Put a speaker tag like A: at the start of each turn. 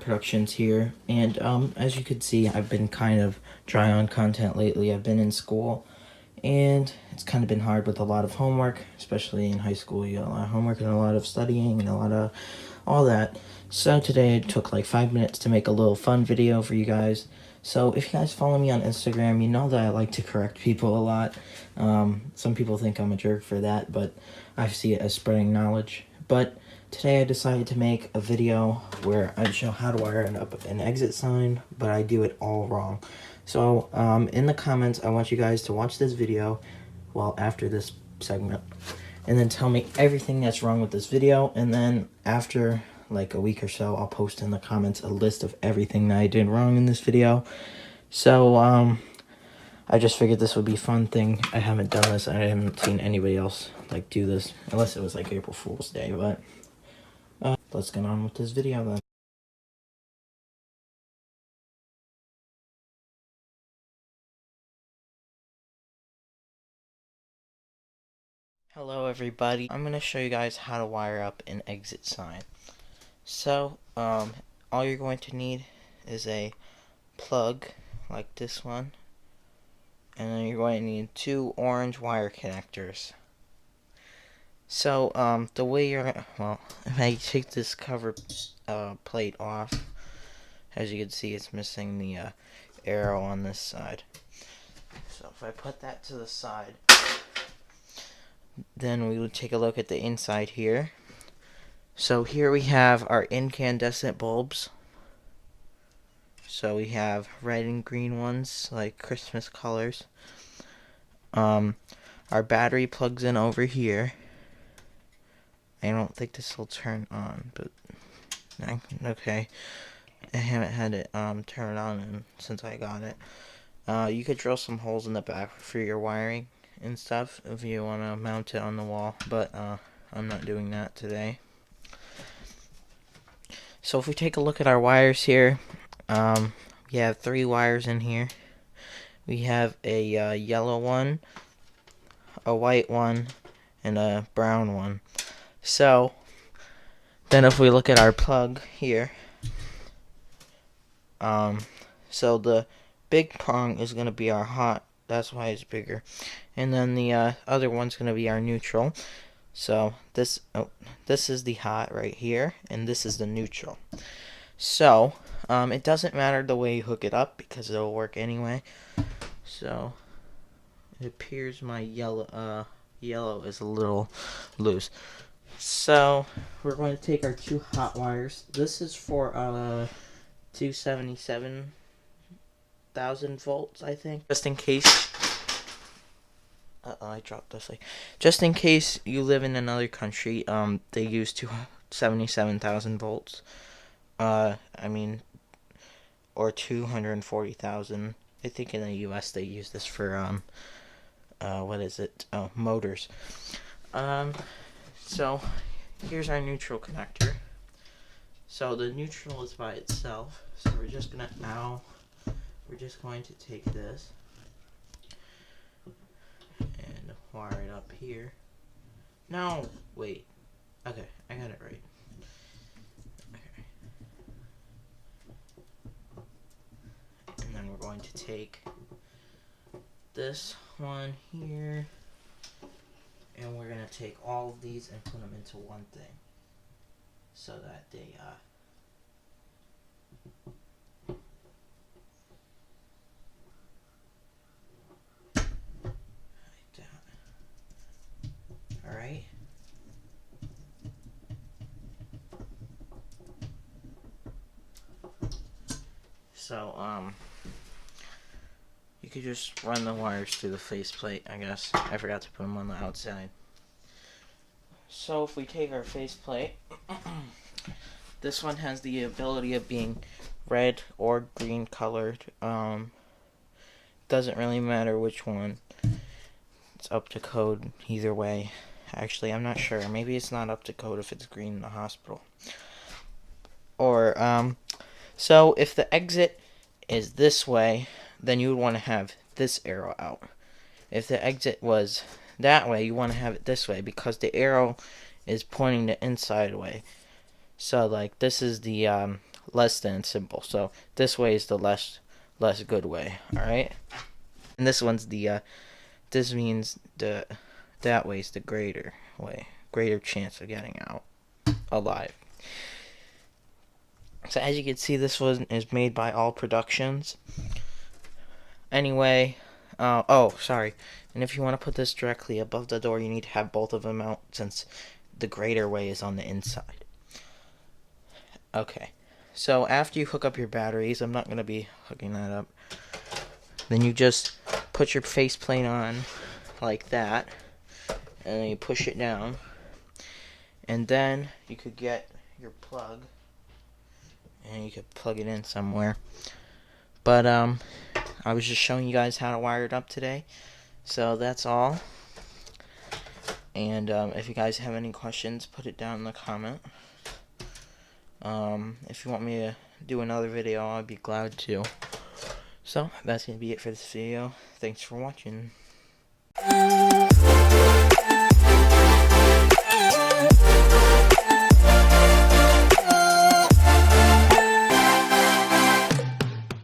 A: Productions here, and as you can see, I've been kind of dry on content lately. I've been in school, and it's kind of been hard with a lot of homework, especially in high school. You got a lot of homework and a lot of studying and a lot of all that. So today it took like 5 minutes to make a little fun video for you guys. So if you guys follow me on Instagram, you know that I like to correct people a lot. Some people think I'm a jerk for that, but I see it as spreading knowledge. But today I decided to make a video where I show how to wire up an exit sign, but I do it all wrong. So in the comments, I want you guys to watch this video, well, after this segment, and then tell me everything that's wrong with this video, and then after like a week or so, I'll post in the comments a list of everything that I did wrong in this video. So I just figured this would be a fun thing. I haven't done this. I haven't seen anybody else like do this, unless it was like April Fool's Day, but let's get on with this video then. Hello everybody, I'm going to show you guys how to wire up an exit sign. So, all you're going to need is a plug like this one, and then you're going to need 2 orange wire connectors. So, the way you're, well, if I take this cover plate off, as you can see, it's missing the arrow on this side. So if I put that to the side, then we would take a look at the inside here. So here we have our incandescent bulbs. So we have red and green ones, like Christmas colors. Our battery plugs in over here. I don't think this will turn on, but okay. I haven't had it turn on since I got it. You could drill some holes in the back for your wiring and stuff if you want to mount it on the wall, but I'm not doing that today. So if we take a look at our wires here, we have 3 wires in here. We have a yellow one, a white one, and a brown one. So then if we look at our plug here, so the big prong is going to be our hot, that's why it's bigger, and then the other one's going to be our neutral. So this is the hot right here, and this is the neutral. So it doesn't matter the way you hook it up because it'll work anyway. So it appears my yellow is a little loose. So we're going to take our 2 hot wires. This is for 277,000 volts, I think. Just in case. I dropped this. Just in case you live in another country, they use 277,000 volts. I mean, or 240,000. I think in the U.S. they use this for what is it? Oh, motors. So here's our neutral connector. So the neutral is by itself. So we're just going to take this and wire it up here. No, wait. Okay, I got it right. Okay. And then we're going to take this one here, and we're going to take all of these and put them into one thing so that they Alright. So, you could just run the wires through the faceplate, I guess. I forgot to put them on the outside. So, if we take our faceplate, this one has the ability of being red or green colored. Doesn't really matter which one. It's up to code either way. Actually, I'm not sure. Maybe it's not up to code if it's green in the hospital. Or, so if the exit is this way, then you would want to have this arrow out. If the exit was that way, you want to have it this way because the arrow is pointing the inside way. So, like, this is the less than simple. So this way is the less good way. All right. And this one's the this means that way is the greater way, greater chance of getting out alive. So as you can see, this one is made by All Productions. Anyway, oh, sorry. And if you want to put this directly above the door, you need to have both of them out since the greater way is on the inside. Okay. So after you hook up your batteries, I'm not going to be hooking that up. Then you just put your faceplate on like that. And then you push it down. And then you could get your plug. And you could plug it in somewhere. But, I was just showing you guys how to wire it up today. So that's all. And if you guys have any questions, put it down in the comment. If you want me to do another video, I'd be glad to. So that's going to be it for this video. Thanks for watching.